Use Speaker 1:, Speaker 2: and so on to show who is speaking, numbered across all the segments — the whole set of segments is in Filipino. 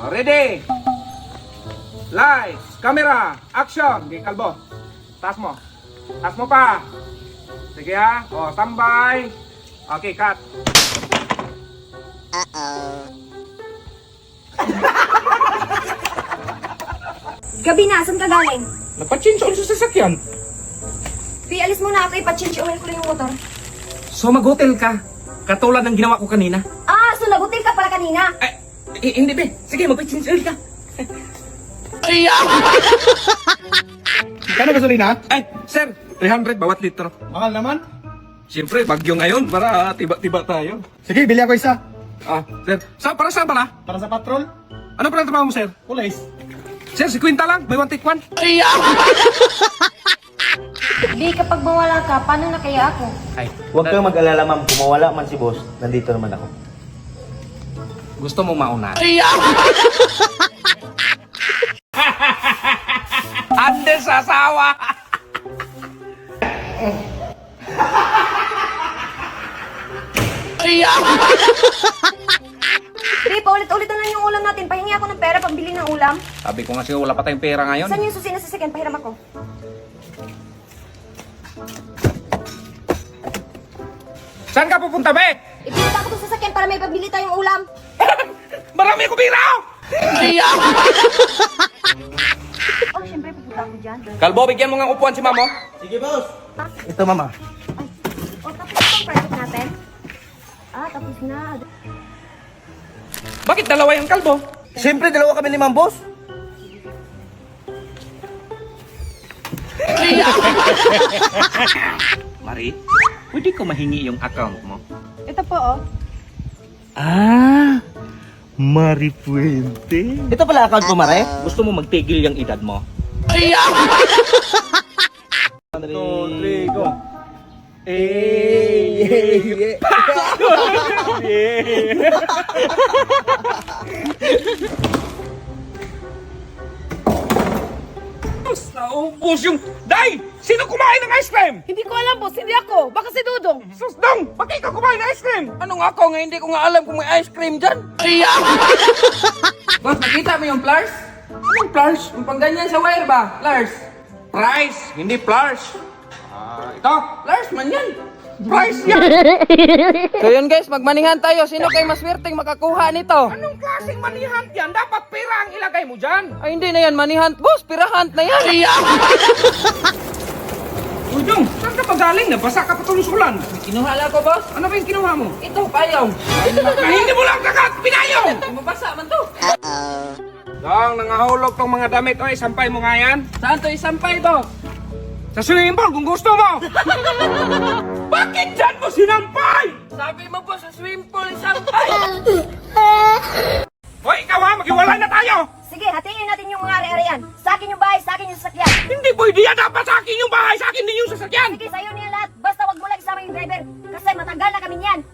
Speaker 1: Ready? Lights, camera, action! Okay, kalbo. Taas mo. Taas mo pa. Sige ha. O, standby. Okay, cut.
Speaker 2: Gabi na, saan ka galing?
Speaker 1: Nagpa-change oil sa sasakyan.
Speaker 2: Pi, alis muna ako, ipa-change oil ko lang yung motor.
Speaker 1: So, mag-hotel ka. Katulad ng ginawa ko kanina.
Speaker 2: Ah, so nag-hotel ka pala kanina.
Speaker 1: Hindi be. Sige, mag-change oil ka.
Speaker 3: Kano gasolina?
Speaker 1: Ay, sir, 300 bawat litro.
Speaker 3: Mahal naman.
Speaker 1: Siyempre, bagyo ngayon para tiba-tiba tayo.
Speaker 3: Sige, bili ako isa.
Speaker 1: Sir, para saan pala?
Speaker 3: Para sa patrol.
Speaker 1: Ano pala trabaho mo, sir?
Speaker 3: Police.
Speaker 1: Sir, 50 lang. May one take one.
Speaker 2: Di, kapag mawala ka, paano na kaya ako?
Speaker 1: Ay,
Speaker 4: Huwag kang mag-alala ma'am, kung mawala man si boss, nandito naman ako.
Speaker 1: gusto mo mauna? Andes sa asawa!
Speaker 2: Di, paulit-ulit na lang yung ulam natin. Pahingi ako ng pera pambili ng ulam.
Speaker 1: Sabi ko nga siya, wala pa tayong pera ngayon.
Speaker 2: Saan yung susi na sasakyan? Pahiram ako.
Speaker 1: Saan ka pupunta, be?
Speaker 2: Ipinita ko itong sasakyan para may pabili tayong ulam.
Speaker 1: Marami ko piraw!
Speaker 2: Oh, syempre, pupunta ako dyan.
Speaker 1: Kalbo, bigyan mo nga upuan si mamo.
Speaker 4: Sige boss! Ito mama.
Speaker 2: Ay, oh, tapos itong project natin? Ah, tapos na.
Speaker 1: Bakit dalawa yung kalbo?
Speaker 4: Siyempre, dalawa kami limang boss.
Speaker 1: Mari, pwede ko mahingi yung account mo?
Speaker 2: Ito po, oh.
Speaker 4: Mari Puente. Ito pala account mo, Mare?
Speaker 1: Gusto mo magtigil yung edad mo?
Speaker 4: 2, 3, go.
Speaker 1: Naubos yung... Day! Sino kumain ng ice cream?
Speaker 5: Hindi ko alam, boss. Hindi ako. Baka si Dudong.
Speaker 1: Susdong! Bakit ka kumain ng ice cream?
Speaker 5: Anong ako nga? Hindi ko nga alam kung may ice cream dyan.
Speaker 6: Boss, nakita mo yung flowers? Anong flowers? Yung pangganyan sa wire ba? Flowers?
Speaker 1: Price, hindi flowers. Ito,
Speaker 6: Flowers man yan.
Speaker 1: price yan!
Speaker 5: So yun guys, magmanihan tayo. Sino kayo maswerteng makakuha nito?
Speaker 1: Anong klaseng manihant yan? Dapat pera ang ilagay mo dyan.
Speaker 5: Ay hindi na yan, manihant. Boss, pirahunt na yan.
Speaker 1: Udong, saan ka ba galing? Nabasa ka pa tulusulan.
Speaker 6: Kinuha lang ko, boss.
Speaker 1: Ano ba yung kinuha mo?
Speaker 6: Ito, payong.
Speaker 1: Hindi mo lang kakat, pinayong!
Speaker 6: Mabasa man to.
Speaker 1: Dong, nangahulog tong mga damit. Oy, sampay mo nga yan.
Speaker 6: Saan to isampay, boss?
Speaker 1: Sa swimming pool kung gusto mo. Bakit dyan mo sinampay?
Speaker 6: Sabi mo, boss, sa swimming pool isampay.
Speaker 1: Hoy, ikaw ha, maghiwalay na tayo.
Speaker 2: Sige, hatiin natin yung mga ari-arian. Sa akin yung bahay, sa akin yung sasakyan.
Speaker 1: Hindi pwede yan. Dapat sa akin yung bahay, sa akin din yung sasakyan.
Speaker 2: Sige, sa'yo niya lahat. Basta wag mo lang isama yung driver. Kasi matagal na kami niyan.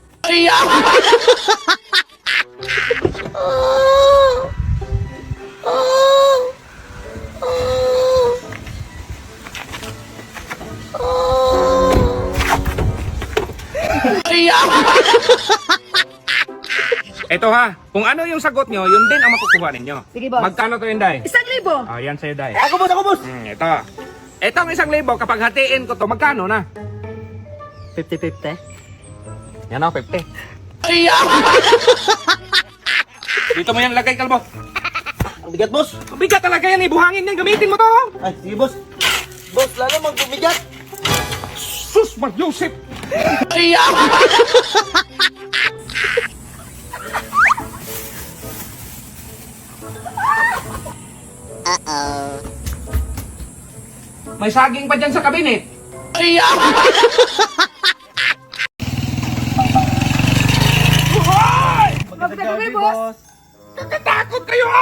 Speaker 1: Ito ha, kung ano yung sagot nyo, yun din ang makukuha ninyo.
Speaker 5: Sige, boss.
Speaker 1: Magkano to yun, Day?
Speaker 5: 1,000.
Speaker 1: Ah, yan sa'yo, Day.
Speaker 4: Ako boss, ako boss!
Speaker 1: Ito. Itong 1,000, kapag hatiin ko to, magkano na?
Speaker 4: 50-50.
Speaker 1: Yan o, 50. Dito mo yan lagay, kalbo.
Speaker 4: Ang bigat boss!
Speaker 1: Bigat talaga yan, ibuhangin yan, gamitin mo to.
Speaker 4: Ay, sige boss! Boss, lalo magbumigat!
Speaker 1: Sus, Mag-Yusip. May saging pa dyan sa kabinet.
Speaker 5: Magdagaw kayo, boss.
Speaker 1: Nakatakot kayo ha!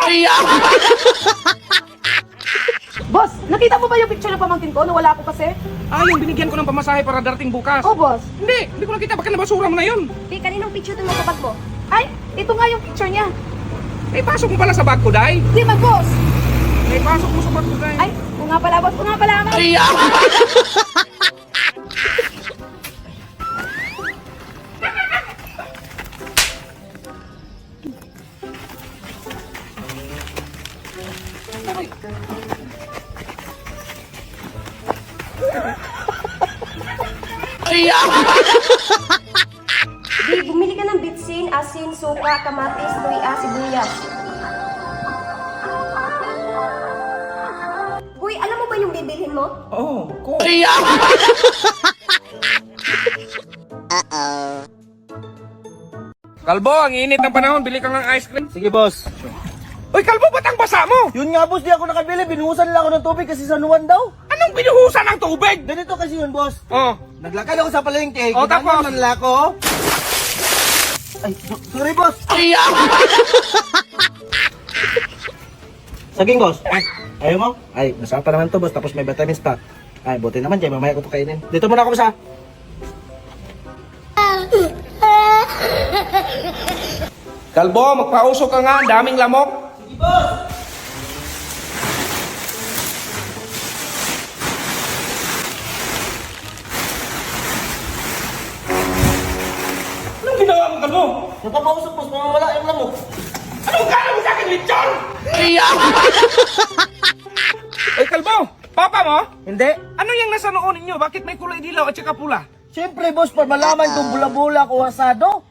Speaker 5: Boss, nakita mo ba yung picture ng pamangkin ko? Nawala ako kasi.
Speaker 1: Ah, yung binigyan ko ng pamasahe para darating bukas.
Speaker 5: Oh, boss.
Speaker 1: Hindi ko nakita. Baka nabasura mo na yun.
Speaker 2: Di, kaninong picture ito mo sa bag mo?
Speaker 5: Ay, ito nga yung picture niya.
Speaker 1: May pasok mo pala sa bag ko, Day.
Speaker 5: Di man, boss.
Speaker 1: May pasok mo sa bag ko, Day.
Speaker 5: Ay, kung nga pala, boss. Kung nga pala, ma'am.
Speaker 2: Di, bumili ka ng bitsin, asin, suka, kamatis, luya, sibuyas. Uy, alam mo ba yung bibilhin mo?
Speaker 6: Oh, ko.
Speaker 1: Kalbo, ang init ng panahon. Bili ka ng ice cream.
Speaker 4: Sige, boss.
Speaker 1: Uy, Kalbo, ba't ang basa mo?
Speaker 4: Yun nga, boss, di ako nakabili. Binuhusan lang ako ng tubig kasi sanuan daw.
Speaker 1: Anong binuhusan ng tubig?
Speaker 4: Ganito kasi yun, boss.
Speaker 1: Oh,
Speaker 4: Naglakad ako sa palengke.
Speaker 1: Oh, tapos?
Speaker 4: Ginanyan man ako. Ay, sorry, boss. Saging, boss. Ay, ayaw mo? Ay, masarap pa naman to, boss. Tapos may vitamins pa. Ay, buti naman, Jay. Mamaya ko to kainin. Dito muna ako, sa.
Speaker 1: Kalbo, magpausok ka nga. Ang daming lamok.
Speaker 4: Sige, boss.
Speaker 1: Anong ginawa mo, Kalbo?
Speaker 4: Napapausok, boss. Mamawala yung lamok.
Speaker 1: Anong kala mo sa akin, Lechon? Uy, Kalbo, papa mo?
Speaker 4: Hindi.
Speaker 1: Ano yung nasa noon ninyo? Bakit may kulay dilaw at saka pula?
Speaker 4: Siyempre, boss, para malaman kung bula-bula o asado.